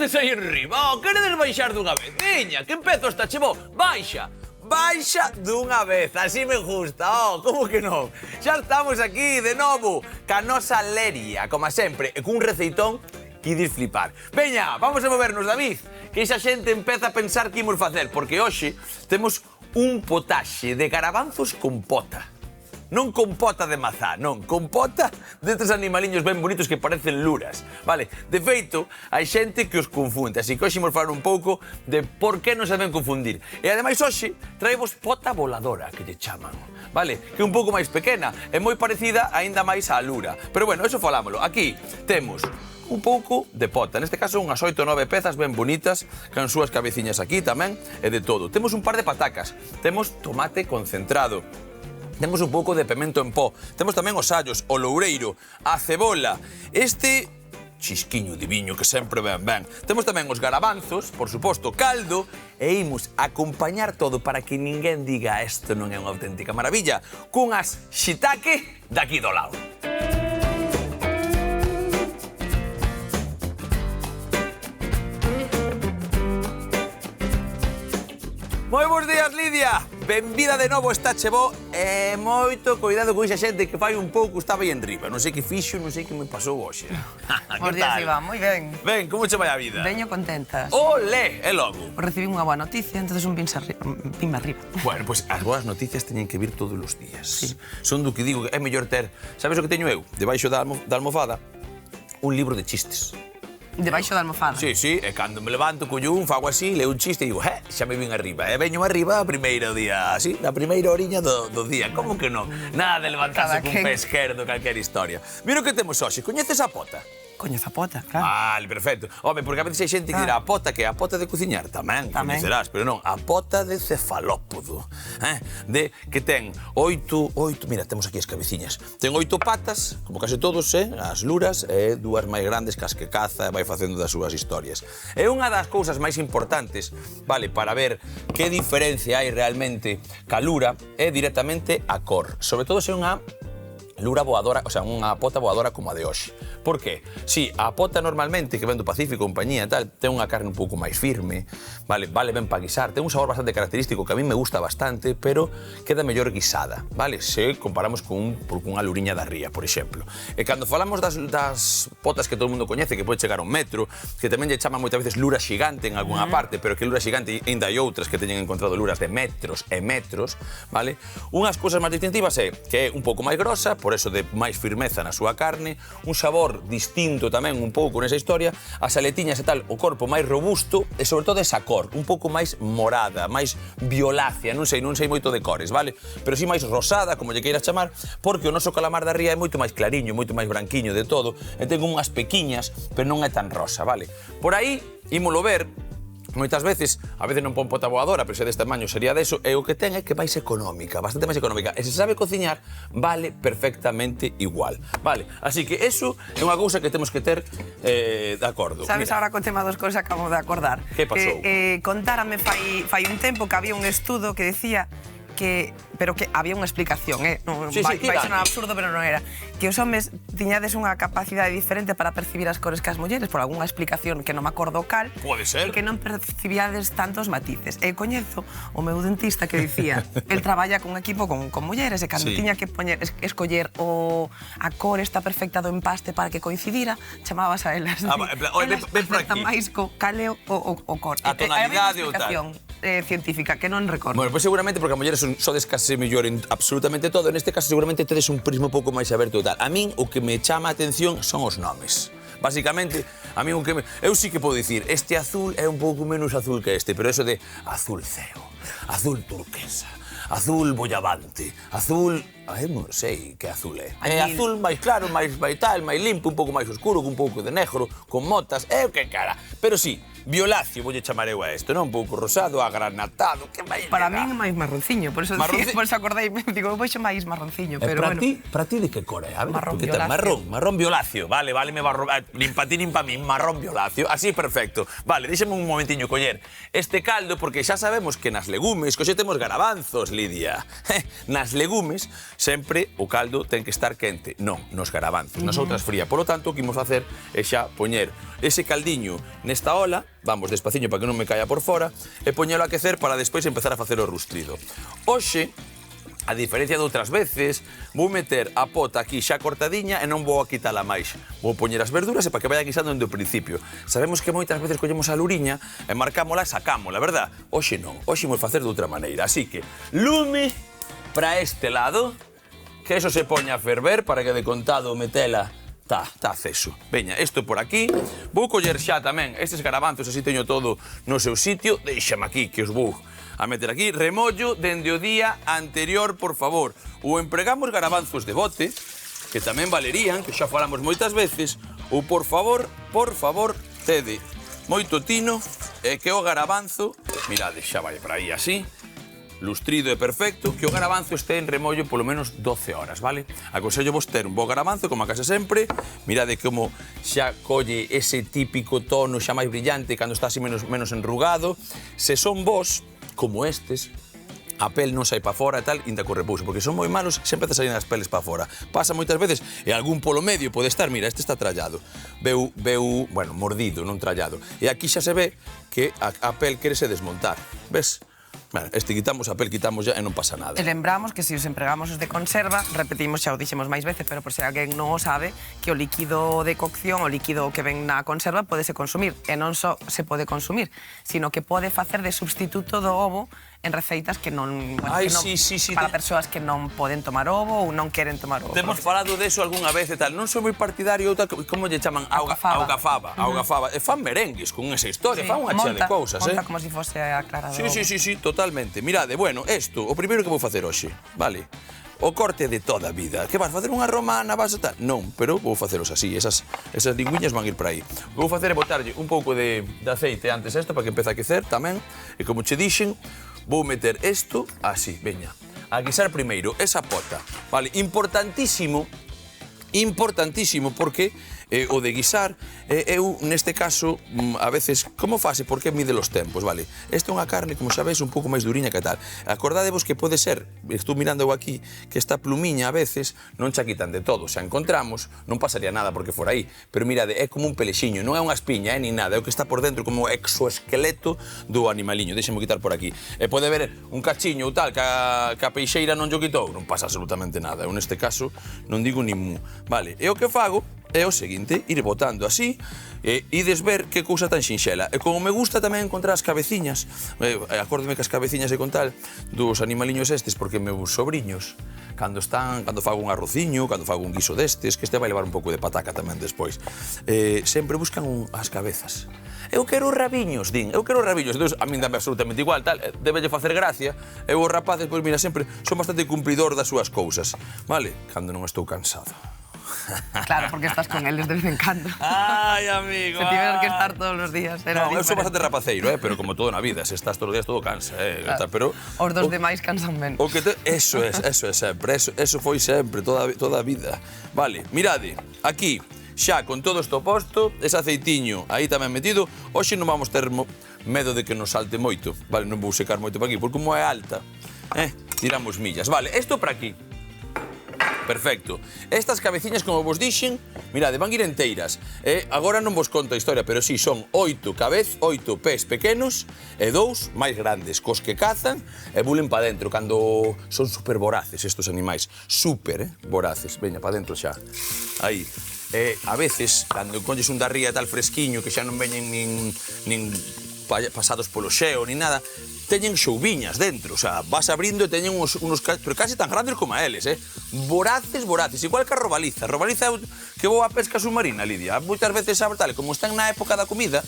queredes aí enriba? Oh, queredes baixar dunha vez? Veña, que empezo esta chebo. Baixa. Baixa dunha vez, así me gusta, oh, como que non? Xa estamos aquí de novo, ca nosa Leria, como sempre, e cun receitón que ides flipar. Veña, vamos a movernos, David, que esa xente empeza a pensar que imos facer, porque hoxe temos un potaxe de garabanzos con pota. Non con pota de mazá, non, con pota destes animaliños ben bonitos que parecen luras, vale? De feito, hai xente que os confunde, así que hoxe imos falar un pouco de por que non se deben confundir. E ademais hoxe traemos pota voladora, que lle chaman, vale? Que é un pouco máis pequena, é moi parecida aínda máis á lura. Pero bueno, eso falámoslo. Aquí temos un pouco de pota, neste caso unhas 8 ou 9 pezas ben bonitas, con súas cabeciñas aquí tamén, e de todo. Temos un par de patacas, temos tomate concentrado, temos un pouco de pemento en pó, temos tamén os allos, o loureiro, a cebola, este chisquiño de viño que sempre ven ben. Temos tamén os garabanzos, por suposto, caldo, e imos acompañar todo para que ninguén diga isto non é unha auténtica maravilla, cunhas shiitake daqui do lado. Moi bons días, Lidia! Benvida de novo esta chebo e moito cuidado con esa xente que fai un pouco estaba aí enriba. Non sei que fixo, non sei que me pasou hoxe. Bos días, Iván, moi ben. Ben, como che vai a vida? Veño contenta. Olé, e logo? Recibí unha boa noticia, entonces un pin arriba. Bueno, pois as boas noticias teñen que vir todos os días. Sí. Son do que digo que é mellor ter... Sabes o que teño eu? Debaixo da almofada, un libro de chistes. Debaixo da almofada. Sí, sí, e cando me levanto, collo un, fago así, leo un chiste e digo, xa me vin arriba. E veño arriba a primeiro día, así, na primeira oriña do día. Como que non? Nada de levantarse cun pé esquerdo, calquera historia. Mira o que temos hoxe, coñeces a pota? Coñezo a pota, claro. Vale, perfecto. Home, porque a veces hai xente que dirá a pota, que é a pota de cociñar, tamén, coñecerás, pero non, a pota de cefalópodo, de que ten mira, temos aquí as cabeciñas, ten 8 patas, como case todos, as luras, e 2 máis grandes que as que caza e vai facendo das súas historias. E unha das cousas máis importantes, vale, para ver que diferencia hai realmente ca lura, é directamente a cor, sobre todo se é unha lura voadora, o sea, unha pota voadora como a de hoxe. Por qué? Si, a pota normalmente, que ven do Pacífico, compañía e tal, ten unha carne un pouco máis firme, vale ben para guisar, ten un sabor bastante característico que a mí me gusta bastante, pero queda mellor guisada, vale? Se comparamos con unha luriña da ría, por exemplo. E cando falamos das potas que todo o mundo coñece, que pode chegar a 1 metro, que tamén lle chaman moitas veces lura xigante en algunha parte, pero que lura xigante ainda hai outras que teñen encontrado luras de metros e metros, vale? Unhas cousas máis distintivas é que é un pouco máis grosa, por eso de máis firmeza na súa carne, un sabor distinto tamén un pouco nesa historia, as aletiñas e tal, o corpo máis robusto e sobre todo esa cor, un pouco máis morada, máis violácea, non sei moito de cores, vale? Pero si máis rosada, como lle queiras chamar, porque o noso calamar da ría é moito máis clariño, moito máis branquiño de todo, e ten unhas pequiñas, pero non é tan rosa, vale? Por aí, ímolo ver, moitas veces, a veces non pon pota voadora, pero se deste tamaño sería deso, e o que ten é que máis económica, bastante máis económica. E se sabe cociñar, vale perfectamente igual, vale? Así que eso é unha cousa que temos que ter de acordo. Sabes, agora co tema dos cosas acabo de acordar. Que pasou? Contárame fai un tempo que había un estudo que decía pero que había unha explicación, vai sonar absurdo, pero non era, que os homes tiñades unha capacidade diferente para percibir as cores que as mulleres, por algunha explicación que non me acordo cal, pode ser, e que non percibíades tantos matices. E coñezo o meu dentista que dicía, el traballa con equipo con mulleres, e cando tiña que escoller a cor esta perfecta do empaste para que coincidira, chamabas a elas. Ven por aquí. Máis co caleo o cor. A tonalidade ou tal. Científica, que non recordo. Bueno, pois seguramente porque as mulleres sodes case mellor en absolutamente todo, neste caso seguramente tedes un prisma un pouco máis aberto e tal. A min o que me chama a atención son os nomes. Basicamente, a mí eu sí que podo dicir, este azul é un pouco menos azul que este, pero eso de azul ceo, azul turquesa, azul bollabante, azul... non sei que azul é. É azul máis claro, máis tal, máis limpo, un pouco máis oscuro, con un pouco de negro, con motas, que cara. Pero sí, Violáceo, voulle chamar eu a isto, non? Un pouco rosado, agranatado, que máis Para min é máis marronciño, por eso acordei, digo, eu vou chamar máis marronciño, pero bueno. Para ti de que cor é? A ver, marrón violáceo. Marrón violáceo, vale, me limpa ti, limpa mí, marrón violáceo, así perfecto. Vale, deixeme un momentiño coller este caldo, porque xa sabemos que nas legumes, que hoxe temos garabanzos, Lidia. Nas legumes, sempre o caldo ten que estar quente. Non, nos garabanzos, nas outras fría. Por lo tanto, o que imos facer é xa poñer ese caldiño nesta ola, vamos despaciño para que non me caia por fora, e poñelo a quecer para despois empezar a facer o rustrido. Hoxe, a diferencia de outras veces, vou meter a pota aquí xa cortadiña e non vou a quitala máis. Vou poñer as verduras e para que vaya guisando dende o principio. Sabemos que moitas veces collemos a luriña e marcámola e sacámola, verdad? Hoxe non, hoxe imos facer de outra maneira. Así que, lume para este lado, que eso se poña a ferver para que de contado metela Está acceso. Veña, isto por aquí. Vou coller xa tamén estes garabanzos, así teño todo no seu sitio. Deixame aquí, que os vou a meter aquí. Remollo dende o día anterior, por favor. Ou empregamos garabanzos de bote, que tamén valerían, que xa falamos moitas veces, ou, por favor, tede moito tino, e que o garabanzo, mirade, xa vai para aí así, lustrido e perfecto, que o garabanzo este en remollo polo menos 12 horas, vale? Aconsello vos ter un bo garabanzo, como a casa sempre. Mirade como xa colle ese típico tono xa máis brillante cando está así menos enrugado. Se son vos, como estes, a pel non sai pa fora e tal, inda co repouso, porque son moi malos, sempre te saín as peles pa fora. Pasa moitas veces, e algún polo medio pode estar, mira, este está trallado. Veu, bueno, mordido, non trallado. E aquí xa se ve que a pel querese desmontar, ves? Bueno, este quitamos a pel, quitamos ya e non pasa nada. E lembramos que se os empregamos os de conserva, repetimos, xa o dixemos máis veces, pero por se alguén non o sabe, que o líquido de cocción, o líquido que ven na conserva, podese consumir. E non só se pode consumir, sino que pode facer de substituto do ovo en receitas que non... Para persoas que non poden tomar ovo ou non queren tomar ovo. Temos falado deso algunha vez e tal. Non sou moi partidario, como lle chaman? Augafaba. E fan merengues con esa historia, fan unha chea de cousas, monta como se fose a clara do ovo. Sí, totalmente. Mirade, bueno, isto, o primeiro que vou facer hoxe, vale? O corte de toda a vida. Que vas facer unha romana, vas a tal? Non, pero vou facelos así, esas lingüiñas van ir para aí. O que vou facer é botarlle un pouco de aceite antes isto para que empece a quecer tamén, e como che dixen, vou meter isto así, veña. A guisar primeiro esa pota, vale? Importantísimo, porque o de guisar, eu neste caso, a veces, como fase, porque mide los tempos, vale? Esta é unha carne, como sabes, un pouco máis duriña que tal. Acordadevos que pode ser, estou mirando eu aquí, que esta plumiña a veces non xa quitan de todo. Se a encontramos, non pasaría nada porque fora aí. Pero mirade, é como un pelexiño, non é unha espiña, ni nada, é o que está por dentro, como o exoesqueleto do animaliño. Deixemos quitar por aquí. E pode ver un cachiño ou tal, que a peixeira non lle quitou, non pasa absolutamente nada. Eu neste caso non digo nin mu. Vale, e o que fago é o seguinte, ir botando así, e ides ver que cousa tan sinxela. E como me gusta tamén encontrar as cabeciñas, acórdome que as cabeciñas e con tal dos animaliños estes, porque meus sobriños, cando fago un arrociño, cando fago un guiso destes, que este vai levar un pouco de pataca tamén despois, sempre buscan as cabezas. Eu quero rabiños, din, eu quero rabiños. Entón, a min dame absolutamente igual, tal, debelle facer gracia. Eu os rapaces, pois mira, sempre son bastante cumpridor das súas cousas, vale? Cando non estou cansado. Claro, porque estás con eles de vez en cando. Ai, amigo. Se tiveras que estar todos os días, era diferente. Eu sou bastante rapaceiro, pero como todo na vida, se estás todos os días todo cansa, claro. Pero os dos demais cansan menos. O que eso é sempre, eso foi sempre toda a vida. Vale, mirade, aquí xa con todo isto posto, ese aceitiño aí tamén metido, hoxe non vamos ter medo de que nos salte moito, vale, non vou secar moito para aquí, porque como é alta, tiramos millas. Vale, isto para aquí. Perfecto. Estas cabeciñas, como vos dixen, mirade, van ir enteiras. Agora non vos conto a historia, pero sí, son 8 pés pequenos e 2 máis grandes, cos que cazan e bulen pa dentro, cando son super voraces estos animais. Super voraces. Veña, pa dentro xa. Aí. A veces, cando colles un da ría tal fresquiño, que xa non veñen nin pasados polo xeo, nin nada, teñen xouviñas dentro, o sea, vas abrindo e teñen unos pero casi tan grandes como a eles, voraces, igual que a robaliza. A robaliza que vou a pesca submarina, Lidia, moitas veces sabe tal, como están na época da comida,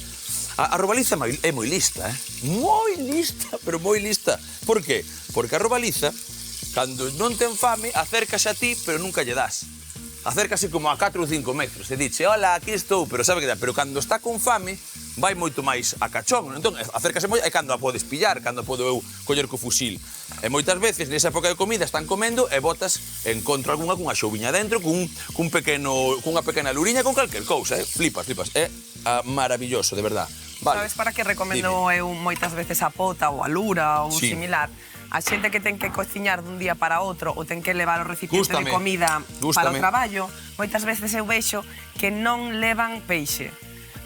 a robaliza é moi lista, moi lista, pero moi lista. Por qué? Porque a robaliza, cando non ten fame, acércase a ti, pero nunca lle das. Acércase como a 4 ou 5 metros, e dixe, hola, aquí estou, pero sabe que dá, pero cando está con fame, vai moito máis a cachón. Entón, acércase moi, é cando a podes pillar, cando podo eu coller co fusil. E moitas veces, nesa época de comida, están comendo e botas encontro algunha cunha xouviña dentro, cunha pequena luriña, con calquer cousa, flipas. É maravilloso, de verdad. Vale. Sabes para que recomendo eu moitas veces a pota ou a lura ou similar? A xente que ten que cociñar dun día para outro ou ten que levar o recipiente de comida para o traballo, moitas veces eu vexo que non levan peixe,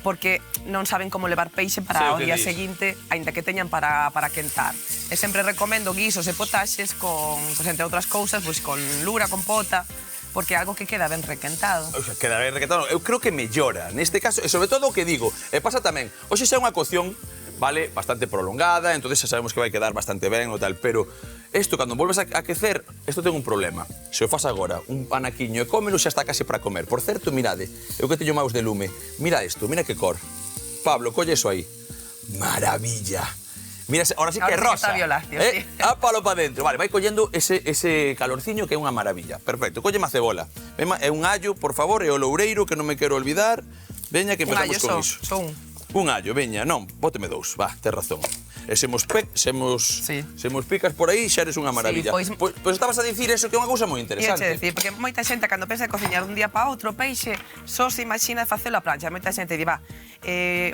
porque non saben como levar peixe para o día seguinte, aínda que teñan para quentar. E sempre recomendo guisos e potaxes con, entre outras cousas, con lura, con pota, porque é algo que queda ben requentado. O sea, queda ben requentado. Eu creo que mellora, neste caso, e sobre todo o que digo, e pasa tamén, hoxe xa é unha cocción, vale, bastante prolongada, entonces xa sabemos que vai quedar bastante ben ou tal, pero isto, cando volves a aquecer, isto ten un problema. Se o fas agora, un panaquiño e cómelo, xa está casi para comer. Por certo, mirade, eu que teño maus de lume, mira isto, mira que cor. Pablo, colle eso aí. Maravilla. Mira, ahora sí que é rosa. Sí. A palo para dentro. Vale, vai collendo ese calorciño que é unha maravilla. Perfecto. Colleme a cebola. É un allo, por favor, e o loureiro, que non me quero olvidar. Veña, que empezamos con iso. Un allo, veña, non, bóteme dous. Va, tes razón. E se mos picas por aí, xa eres unha maravilla. Sí, pois estabas a dicir eso, que é unha cousa moi interesante. Decir, porque moita xente, cando pensa en cociñar dun día para outro, peixe, só se imagina facelo a plancha. Moita xente di,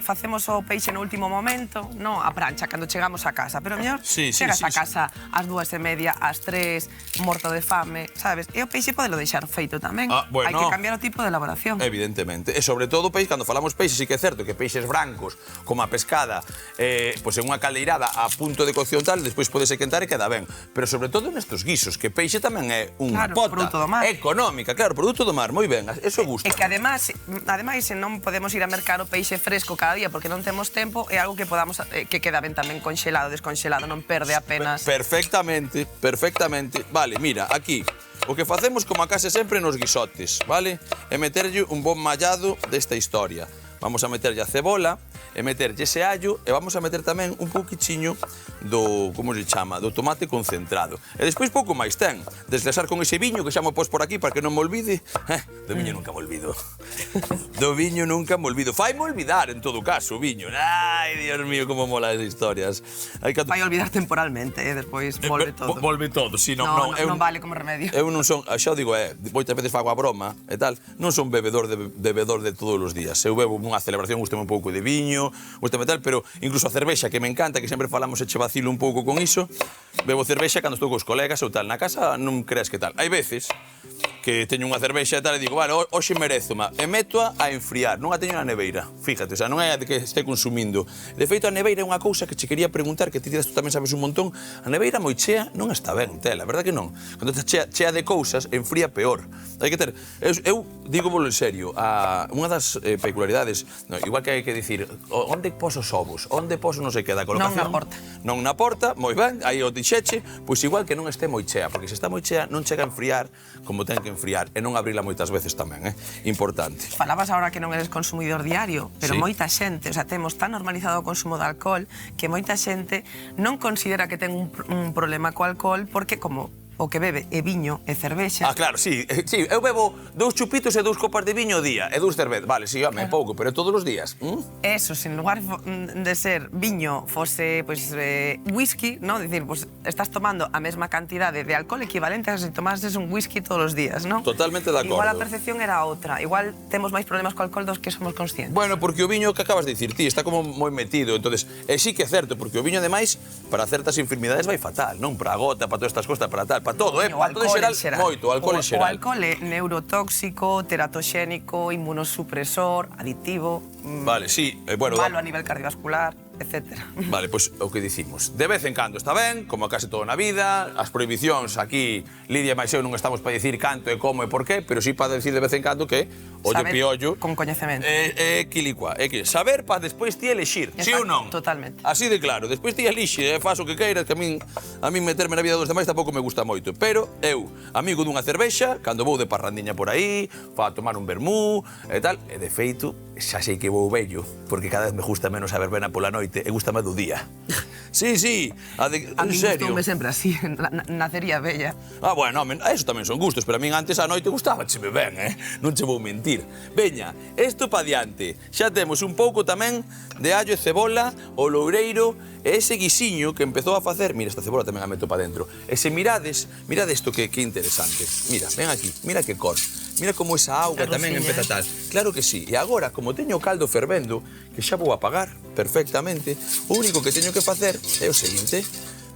facemos o peixe no último momento, non a plancha, cando chegamos a casa. Pero mellor, chegas a casa ás 2:30, ás 3, morto de fame, sabes? E o peixe podelo deixar feito tamén. Hai que cambiar o tipo de elaboración. Evidentemente. E sobre todo, peixe, cando falamos peixe, sí que é certo que peixes brancos, como a pescada, pois en unha caldeirada a punto de cocción tal, despois podese quentar e queda ben. Pero sobre todo nestos guisos, que peixe tamén é unha pota económica, claro, produto do mar, moi ben, eso gusta. E que ademais non podemos ir a mercar o peixe fresco cada día porque non temos tempo, é algo que podamos que queda ben tamén conxelado, desconxelado, non perde apenas. Perfectamente. Vale, mira, aquí o que facemos como a case sempre nos guisotes, vale? É meterlle un bon mallado desta historia. Vamos a meterlle a cebola, e meterlle ese allo, e vamos a meter tamén un pouquichiño do, como se chama, do tomate concentrado. E despois pouco máis ten. Desglasar con ese viño que xa mo pos por aquí para que non me olvide. Do viño nunca me olvido. Do viño nunca me olvido. Faime olvidar, en todo caso, o viño. Ai, Dios mío, como mola as historias. Vai olvidar temporalmente, e despois volve todo. Volve todo, si, non vale como remedio. Eu non son, xa o digo, moitas veces fago a broma e tal, non son bebedor de todos os días. Eu bebo unha celebración, gustame un pouco de viño, gustame tal, pero incluso a cervexa, que me encanta, que sempre falamos e che vacilo un pouco con iso, bebo cervexa cando estou cos colegas ou tal. Na casa non creas que tal. Hai veces que teño unha cervexa e tal e digo, vale, hoxe merezoma, e meto a enfriar, non a teño na neveira, fíjate, o sea, non é de que este consumindo. De feito, a neveira é unha cousa que che quería preguntar, que ti tú tamén sabes un montón, a neveira moi chea non está ben, tela, verdad que non? Cando está chea de cousas, enfría peor. Hai que ter, eu digo volo en serio, unha das peculiaridades, igual que hai que dicir, onde poso os ovos, onde poso non sei que da colocación. Non na porta. Non na porta, moi ben, aí o dixeche, pois igual que non este moi chea, porque se está moi chea non chega a enfriar como ten que enfriar, e non abrila moitas veces tamén, importante. Falabas agora que non eres consumidor diario, pero moita xente, o sea, temos tan normalizado o consumo de alcohol que moita xente non considera que ten un problema co alcohol porque como o que bebe é viño e cervexa. Claro, sí, eu bebo 2 chupitos e 2 copas de viño ao día, e 2 cervezas. Vale, sí, home, pouco, pero todos os días. Eso, se en lugar de ser viño, fose whisky, ¿no? Dicir, pues estás tomando a mesma cantidade de alcohol equivalente a se tomases un whisky todos os días, ¿no? Totalmente de acordo. Igual a percepción era outra, igual temos máis problemas co alcohol dos que somos conscientes. Bueno, porque o viño que acabas de dicir ti está como moi metido, entonces, sí que é certo, porque o viño, ademais, para certas enfermidades vai fatal, non? Para a gota, para todas estas cosas, para tal, para todo, para todo en xeral, moito, o alcohol en xeral. O alcohol é neurotóxico, teratoxénico, inmunosupresor, aditivo, vale, sí, bueno, malo a nivel cardiovascular, etc. Vale, pois o que dicimos. De vez en cando está ben, como case todo na vida, as prohibicións aquí, Lidia e máis eu non estamos para dicir canto e como e por qué, pero sí para decir de vez en cando que ollo piollo con coñecemento. Quilicua, saber para despois ti elexir, sí ou non? Totalmente. Así de claro, despois ti elixe, faz o que queiras, que a min meterme na vida dos demais tampouco me gusta moito, pero eu, amigo dunha cervexa, cando vou de parrandiña por aí, para tomar un vermú e tal, e de feito, xa sei que vou vello, porque cada vez me gusta menos a verbena pola noite e gusta máis do día. Sí, en serio. A mí gustoume sempre así, nacería bella. Bueno, eso tamén son gustos, pero a min antes a noite gustábacheme ben, non che vou mentir. Veña, isto pa diante. Xa temos un pouco tamén de allo e cebola, o loureiro e ese guisiño que empezou a facer. Mira, esta cebola tamén a meto pa dentro. E se mirades isto que interesante. Mira, ven aquí, mira que cor. Mira como esa auga tamén empeza tal. Claro que sí. E agora, como teño o caldo fervendo, que xa vou apagar perfectamente, o único que teño que facer é o seguinte: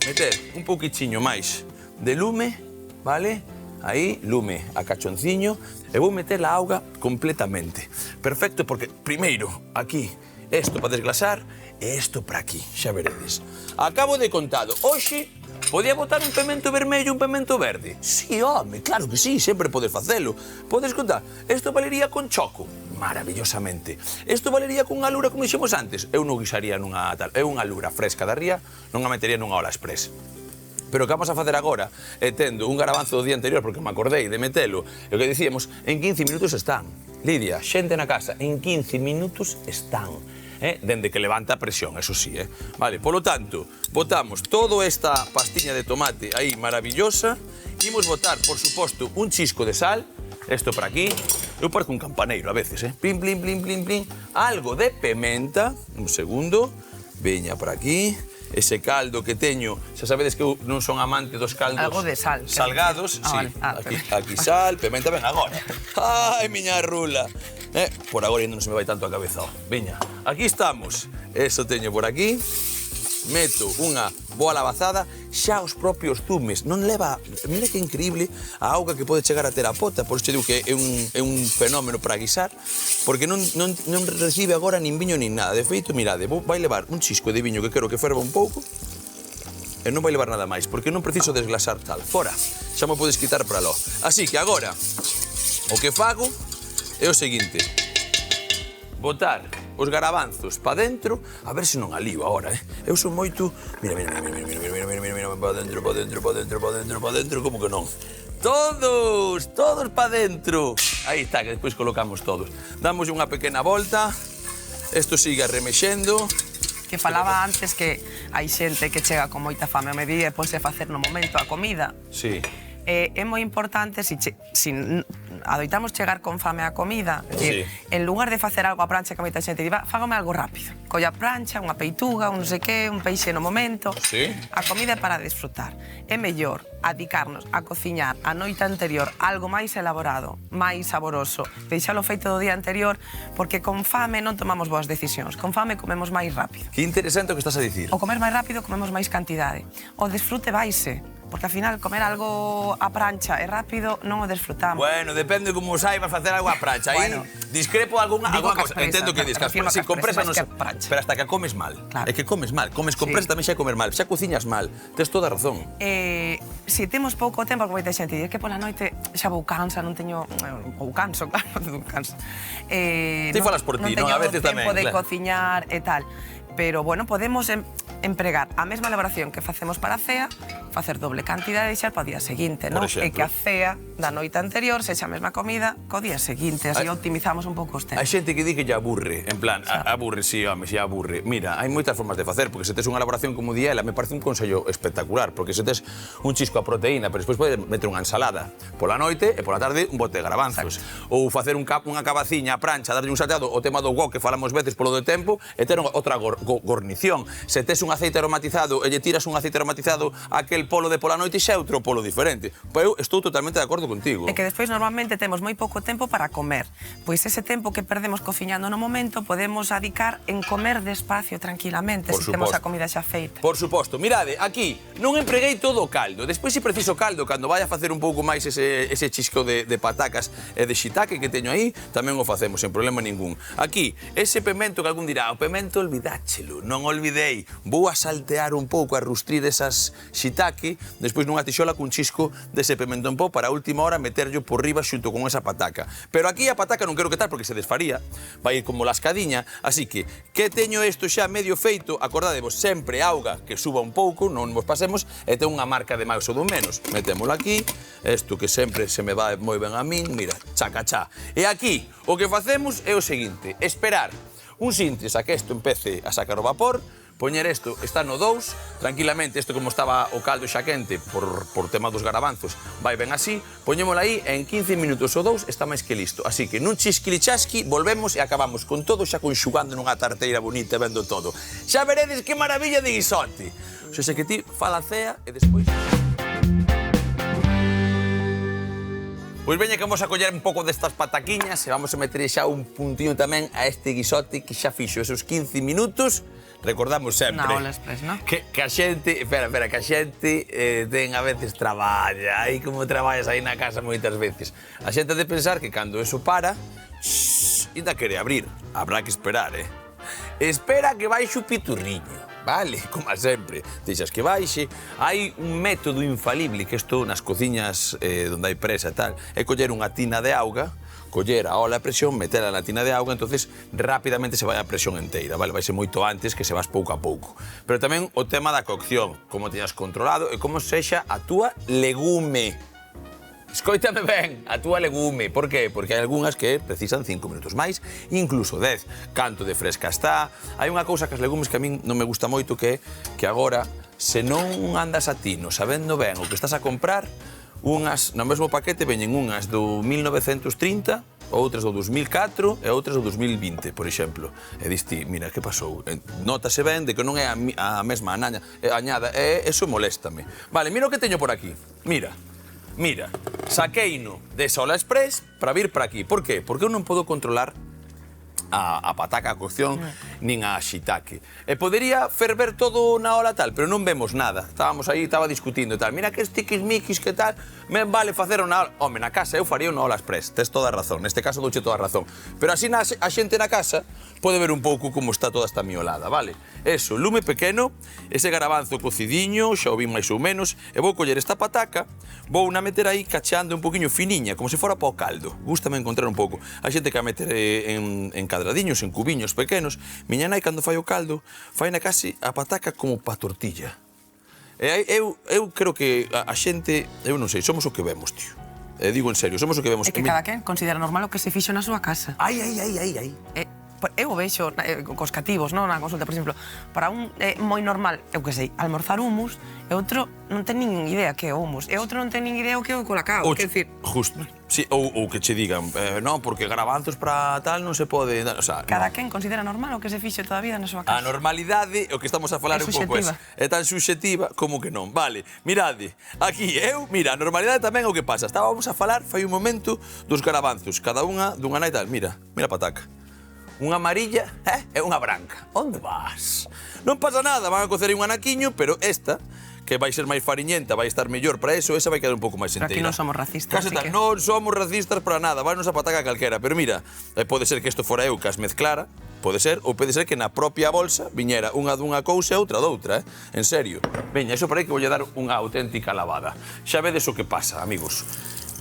meter un pouquichiño máis de lume, vale? Aí, lume a cachonciño, e vou meter a auga completamente. Perfecto, porque primeiro, aquí, isto para desglasar, e isto para aquí, xa veredes. Acabo de contado, hoxe podía botar un pemento vermello e un pemento verde? Sí, home, claro que sí, sempre podes facelo. Podes contar, isto valería con choco? Maravillosamente. Isto valería con unha lura como dixemos antes? Eu non guisaría nunha tal, é unha lura fresca da ría, non a metería nunha ola express. Pero o que vamos a facer agora é tendo un garabanzo do día anterior, porque me acordei de metelo, e o que dicíamos, en 15 minutos están. Lidia, xente na casa, en 15 minutos están. Dende que levanta a presión, eso sí, Vale, polo tanto, botamos toda esta pastiña de tomate aí maravillosa, imos botar, por suposto, un chisco de sal, isto para aquí, eu parece un campaneiro a veces, Plin, plin, plin, plin, plin, algo de pementa, un segundo, veña por aquí, ese caldo que teño, xa sabedes que eu non son amante dos caldos... Algo de sal. Salgados, sí, aquí sal, pementa, ven agora. Ai, miña rula. Por agora ainda non se me vai tanto a cabeza. Veña, aquí estamos. Eso teño por aquí. Meto unha boa lavazada, xa os propios zumes. Non leva... Mira que increíble a auga que pode chegar a ter a pota. Por isto digo que é un fenómeno para guisar, porque non recibe agora nin viño nin nada. De feito, mirade, vai levar un chisco de viño que quero que ferva un pouco, e non vai levar nada máis, porque non preciso desglasar tal. Fora, xa me podes quitar para lo. Así que agora, o que fago é o seguinte: botar os garabanzos pa dentro, a ver se non alío agora, Eu son moito... Mira, pa dentro, como que non? Todos pa dentro. Aí está, que despois colocamos todos. Damos unha pequena volta, isto sigue remexendo. Que falaba antes que hai xente que chega con moita fame ao mediodía e ponse a facer no momento a comida. Sí. É moi importante, se adoitamos chegar con fame á comida, en lugar de facer algo a prancha que moita xente diva, fágame algo rápido. Colla a prancha, unha peituga, un non sei que, un peixe no momento. A comida é para desfrutar. É mellor adicarnos a cociñar a noite anterior algo máis elaborado, máis saboroso, deixalo feito do día anterior, porque con fame non tomamos boas decisións. Con fame comemos máis rápido. Que interesante o que estás a dicir. O comer máis rápido comemos máis cantidade. O desfrute vaise. Porque, ao final, comer algo a prancha e rápido non o desfrutamos. Bueno, depende como saibas facer algo a prancha. Aí discrepo algunha cosa. Entendo que discas. Si, con presa non se... Pero hasta que comes mal. É que comes mal. Comes con presa tamén xa comer mal. Xa cociñas mal. Tes toda a razón. Se temos pouco tempo, porque moita xente di que pola noite xa vou cansa, non teño... Ou canso, claro, non canso. Ti falas por ti, non? A veces tamén. Non teño tempo de cociñar e tal. Pero, bueno, podemos empregar a mesma elaboración que facemos para a cea, facer doble cantidade e deixar para o día seguinte, non? E que a cea da noite anterior sexa a mesma comida co día seguinte, así optimizamos un pouco os tempos. Hai xente que di que lle aburre, en plan, aburre, sí, home, si aburre. Mira, hai moitas formas de facer, porque se tes unha elaboración como di ela, me parece un consello espectacular, porque se tes un chisco a proteína, pero despois podes meter unha ensalada pola noite e pola tarde un bote de garabanzos. Ou facer unha cabaciña a prancha, darlle un salteado, o tema do wok que falamos veces polo do tempo, e ter outra gornición. Se tes un aceite aromatizado e lle tiras un aceite aromatizado a aquel polo de pola noite, xa é outro polo diferente. Pois eu estou totalmente de acordo contigo. É que despois normalmente temos moi pouco tempo para comer. Pois ese tempo que perdemos cociñando no momento podemos adicar en comer despacio, tranquilamente, se temos a comida xa feita. Por suposto. Mirade, aquí non empreguei todo o caldo. Despois, se preciso caldo, cando vai a facer un pouco máis ese chisco de patacas e de shiitake que teño aí, tamén o facemos, sen problema ningún. Aquí, ese pemento que algún dirá, o pemento olvidáchelo, non olvidei. Vou a saltear un pouco, a rustrir esas shiitake shiitake, despois nunha tixola cun chisco dese pimentón pó para a última hora meterlo por riba xunto con esa pataca. Pero aquí a pataca non quero que tal porque se desfaría, vai ir como lascadiña, así que teño isto xa medio feito, acordadevos, sempre auga que suba un pouco, non vos pasemos, e ten unha marca de máis ou do menos. Metémolo aquí, isto que sempre se me vai moi ben a min, mira, chacachá. E aquí, o que facemos é o seguinte, esperar uns intres a que isto empece a sacar o vapor, poñer isto, está no 2, tranquilamente, isto como estaba o caldo xa quente por tema dos garabanzos, vai ben así, poñémola aí e en 15 minutos ou 2 está máis que listo. Así que nun chisquilichasqui volvemos e acabamos con todo xa conxugando nunha tarteira bonita e vendo todo. Xa veredes que maravilla de guisote. Xa sei que ti fala cea e despois... Pois veña que vamos a coller un pouco destas pataquiñas e vamos a meter xa un puntiño tamén a este guisote que xa fixo esos 15 minutos. Recordamos sempre... Na Ola Express, non? Que a xente... Espera, que a xente ten a veces traballa. Aí como traballas aí na casa moitas veces. A xente ha de pensar que cando eso para... Ainda quere abrir. Habrá que esperar, Espera que baixe o piturriño. Vale, como sempre, deixas que baixe. Hai un método infalible que isto nas cociñas onde hai presa e tal, é coller unha tina de auga, coller a ola a presión, metela na tina de auga, entonces rapidamente se vai a presión enteira, vale? Vai ser moito antes que se vas pouco a pouco. Pero tamén o tema da cocción, como teñas controlado e como sexa a túa legume. Escoítame ben, a túa legume. Por qué? Porque hai algunhas que precisan 5 minutos máis, incluso 10. Canto de fresca está. Hai unha cousa que as legumes que a min non me gusta moito que agora, se non andas a tino, sabendo ben o que estás a comprar, unhas, no mesmo paquete, veñen unhas do 1930, outras do 2004 e outras do 2020, por exemplo. E diste, mira, que pasou? Nótase ben de que non é a mesma añada, e eso moléstame. Vale, mira o que teño por aquí. Mira, saqueino de Ola Express para vir para aquí. Por qué? Porque eu non podo controlar a pataca, a cocción, nin a shiitake. E podería ferver todo na ola tal, pero non vemos nada. Estábamos aí, estaba discutindo e tal. Mira que tiquismiquis, que tal, me vale facer unha ola... Home, na casa eu faría unha Ola Express, tes toda a razón. Neste caso douche toda a razón. Pero así a xente na casa pode ver un pouco como está toda esta miolada, vale? Eso, lume pequeno, ese garabanzo cocidiño, xa o vi máis ou menos, e vou coller esta pataca, vou na meter aí cacheando un poquinho finiña, como se fora pa o caldo. Gústame encontrar un pouco. A xente que a meter en cadradiños, en cubiños pequenos. Miña nai, cando fai o caldo, fai na case a pataca como pa tortilla. E eu creo que a xente, eu non sei, somos o que vemos, tío. Digo en serio, somos o que vemos. É que cada quen considera normal o que se fixo na súa casa. Ai. Eu vexo cos cativos, non, na consulta, por exemplo, para un é moi normal, eu que sei, almorzar hummus, e outro non ten nin idea que é hummus, e outro non ten nin idea o que é o colacao, quer dicir... Justo, sí, ou que che digan, non, porque garabanzos para tal non se pode... O sea, cada quen considera normal o que se fixe toda a vida na súa casa. A normalidade, o que estamos a falar un pouco é tan subxetiva como que non. Vale, mirade, aquí mira, a normalidade tamén é o que pasa. Estábamos a falar fai un momento dos garabanzos, cada unha dunha nai tal, mira a pataca. Unha amarilla e unha branca. Onde vas? Non pasa nada, van a cocer un anaquiño, pero esta, que vai ser máis fariñenta, vai estar mellor para eso, esa vai quedar un pouco máis enteira. Pero aquí non somos racistas, así que... Non somos racistas para nada, vai nos a pataca calquera. Pero mira, pode ser que isto fora eu que as mezclara, pode ser, ou pode ser que na propia bolsa viñera unha dunha cousa e outra doutra, En serio. Veña, iso para aí que voulle dar unha auténtica lavada. Xa vedes o que pasa, amigos.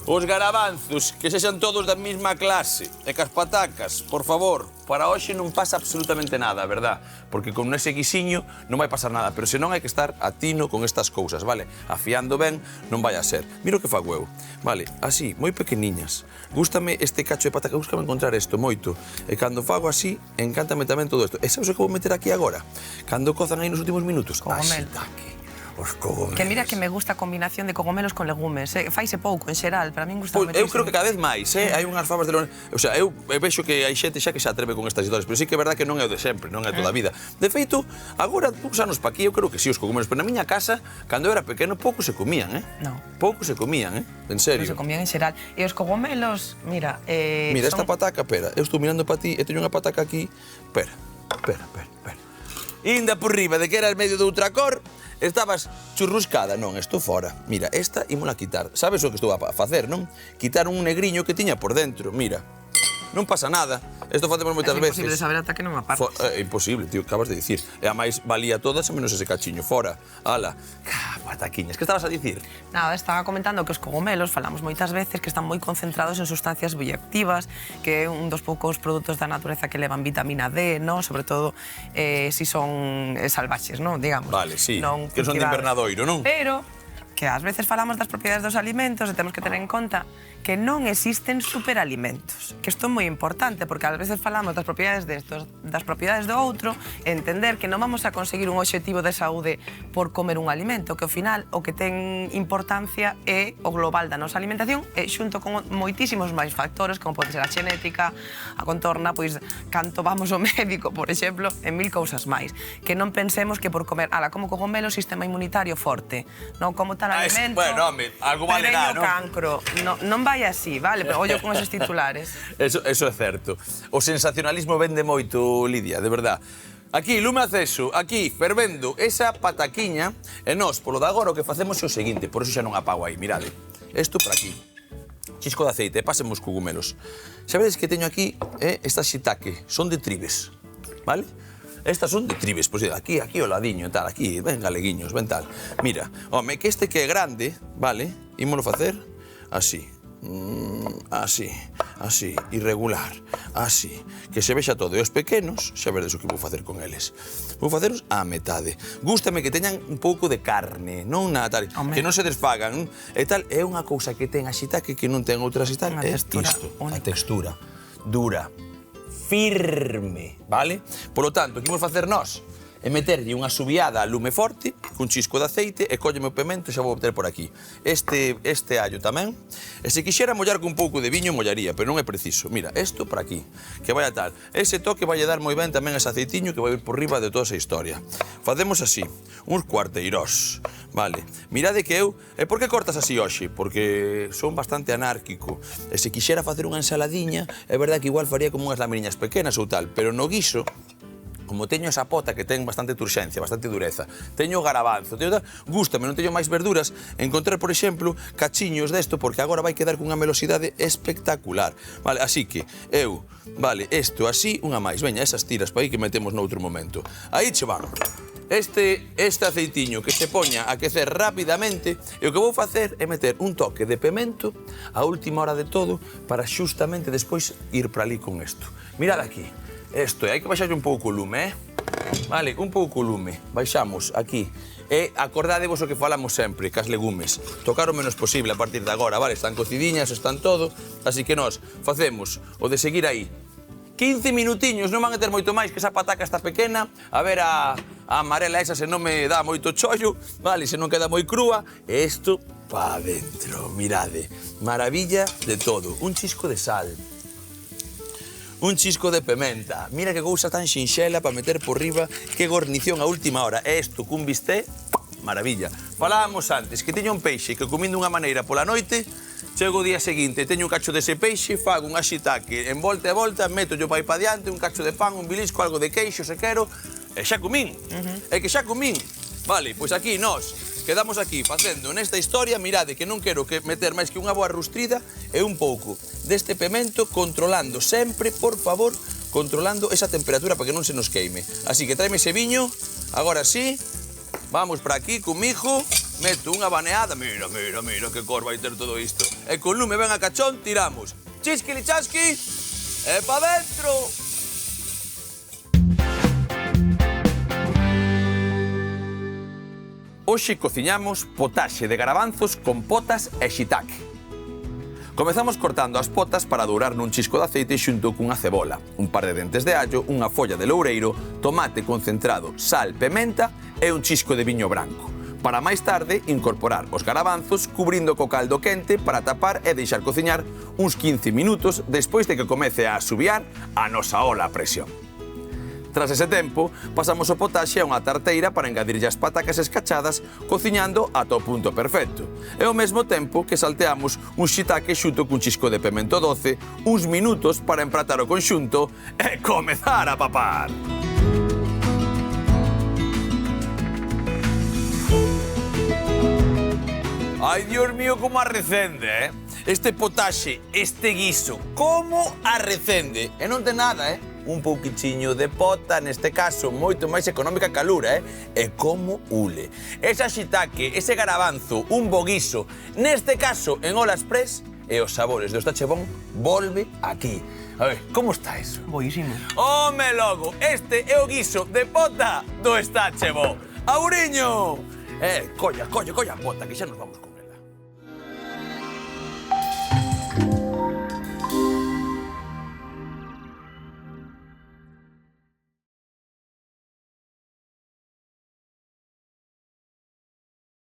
Os garabanzos, que sexan todos da mesma clase, e que as patacas, por favor, para hoxe non pasa absolutamente nada, verdad? Porque con ese guisiño non vai pasar nada, pero senón hai que estar atino con estas cousas, vale? Afiando ben, non vai a ser. Mira o que fago eu, vale? Así, moi pequeniñas. Gústame este cacho de pataca, gústame encontrar isto moito. E cando fago así, encántame tamén todo isto. E sabes o que vou meter aquí agora? Cando cozan aí nos últimos minutos? Cogomel. Os cogomelos. Que mira que me gusta a combinación de cogomelos con legumes, Faise pouco, en xeral, para min gusta meter. Eu creo que cada vez máis, Hai unhas fabas de... O sea, eu vexo que hai xente xa que se atreve con estas historias, pero sí que é verdad que non é o de sempre, non é toda a vida. De feito, agora, uns anos pa aquí, eu creo que sí, os cogomelos, pero na miña casa, cando eu era pequeno, pouco se comían, Non. Pouco se comían, En serio. Non se comían en xeral. E os cogomelos, mira... Mira, esta pataca, pera, eu estou mirando pa ti e teño unha pataca aquí. Pera. Inda por riba de que era el medio de outra cor, estabas churruscada. Non, estou fora. Mira, esta ímola quitar. Sabes o que estou a facer, non? Quitar un negriño que tiña por dentro, mira. non pasa nada. Isto facemos moitas veces. É imposible saber ata que non apartes. É imposible, tío, acabas de dicir. E a máis valía todas, a menos ese cachiño fora. Ala, pataquiñas. Que estabas a dicir? Nada, estaba comentando que os cogomelos, falamos moitas veces, que están moi concentrados en sustancias bioactivas, que é un dos poucos produtos da natureza que levan vitamina D, ¿no? Sobre todo si son salvaxes, ¿no? Digamos. Vale, sí, que son de invernadoiro, non? Pero que ás veces falamos das propiedades dos alimentos e temos que ter en conta que non existen superalimentos. Que isto é moi importante, porque ás veces falamos das propiedades destos, das propiedades do outro, entender que non vamos a conseguir un obxectivo de saúde por comer un alimento, que ao final o que ten importancia é o global da nosa alimentación e xunto con moitísimos máis factores, como pode ser a xenética, a contorna, pois canto vamos ao médico, por exemplo, en 1000 cousas máis. Que non pensemos que por comer, como cogomelo, sistema inmunitario forte, non como tal alimento, bueno, home, algo valerá, non? Cancro, non vai así, vale? Pero ollo con esos titulares. Eso é certo. O sensacionalismo vende moito, Lidia, de verdad. Aquí, lume acceso, aquí, fervendo esa pataquiña, e nós, polo de agora, o que facemos é o seguinte, por eso xa non apago aí, mirade. Isto por aquí. Chisco de aceite, pasemos cogumelos. Sabedes que teño aquí estas shiitake, son de tribes, vale? Estas son de tribes, pois aquí ao ladiño, tal, aquí, ven galeguiños, ven tal. Mira, home, que este que é grande, vale, ímolo facer así. Así, así, irregular, así, que se vexa todo. E os pequenos, xa veredes o que vou facer con eles. Vou faceros á metade. Gústame que teñan un pouco de carne, non nada tal, que non se desfagan, e tal. É unha cousa que ten a shiitake que non ten outra shiitake, é isto, a textura, dura, firme, vale? Por lo tanto, que imos facer nós? E meterlle unha subiada a lume forte, cun chisco de aceite, e colleme o pemento e xa vou meter por aquí. Este allo tamén. E se quixera mollar con un pouco de viño, mollaría, pero non é preciso. Mira, isto por aquí, que vai a tal. Ese toque vai a dar moi ben tamén ese aceitiño que vai ir por riba de toda esa historia. Facemos así, uns cuarteirós, vale? Mirade que eu... E por que cortas así hoxe? Porque son bastante anárquico. E se quixera facer unha ensaladiña, é verdade que igual faría como unhas laminiñas pequenas ou tal, pero no guiso, como teño esa pota que ten bastante turxencia, bastante dureza, teño garabanzo, gústame, non teño máis verduras, encontrar, por exemplo, cachiños desto, porque agora vai quedar cunha melosidade espectacular. Vale, así que eu, vale, isto así, unha máis. Veña, esas tiras para aí que metemos noutro momento. Aí che van. Este aceitiño que se poña a quecer rapidamente, e o que vou facer é meter un toque de pemento a última hora de todo para xustamente despois ir para ali con isto. Mirad aquí. Isto, hai que baixarlle un pouco o lume, Vale, un pouco o lume. Baixamos aquí. E acordadevos o que falamos sempre, cas legumes. Tocar o menos posible a partir de agora, vale? Están cocidiñas, están todo. Así que nós facemos o de seguir aí. 15 minutiños, non van a ter moito máis, que esa pataca está pequena. A ver a amarela esa se non me dá moito chollo, vale? Se non queda moi crúa. E isto pa dentro, mirade. Maravilla de todo. Un chisco de sal. Un chisco de pementa. Mira que cousa tan xinxela para meter por riba, que gornición a última hora. E isto cun bisté, maravilla. Falábamos antes que teño un peixe que comindo unha maneira pola noite, chego o día seguinte, teño un cacho dese peixe, fago un shiitake en volta e volta, meto yo para diante, un cacho de pan, un bilisco, algo de queixo, se quero, e xa comín. É que xa comín. Vale, pois aquí nós quedamos aquí facendo nesta historia, mirade que non quero que meter máis que unha boa rustrida e un pouco deste pemento, controlando sempre, por favor, controlando esa temperatura para que non se nos queime. Así que tráeme ese viño, agora sí, vamos para aquí comigo, meto unha baneada, mira, mira, mira que cor vai ter todo isto. E con lume ben a cachón, tiramos. Chisquili chasqui, e pa dentro. Hoxe cociñamos potaxe de garabanzos con potas e shiitake. Comezamos cortando as potas para dourar nun chisco de aceite xunto cunha cebola, un par de dentes de allo, unha folla de loureiro, tomate concentrado, sal, pementa e un chisco de viño branco. Para máis tarde incorporar os garabanzos cubrindo co caldo quente para tapar e deixar cociñar uns 15 minutos despois de que comece a asubiar a nosa ola a presión. Tras ese tempo, pasamos o potaxe a unha tarteira para engadirlle as patacas escachadas, cociñando ata o punto perfecto. E ao mesmo tempo que salteamos un shiitake xunto cun chisco de pemento doce, uns minutos para empratar o conxunto e comezar a papar. Ai, Dios mío, como arrecende, este potaxe, este guiso, como a recende. E non ten nada, un pouquichiño de pota, neste caso, moito máis económica que a lura, E como ule. Esa shiitake, ese garabanzo, un bo guiso, neste caso, en Ola Express, e os sabores do Stachebón volve aquí. A ver, como está eso? Boísimo. Home logo, este é o guiso de pota do Stachebón. Auriño! Colla a pota, que xa nos vamos con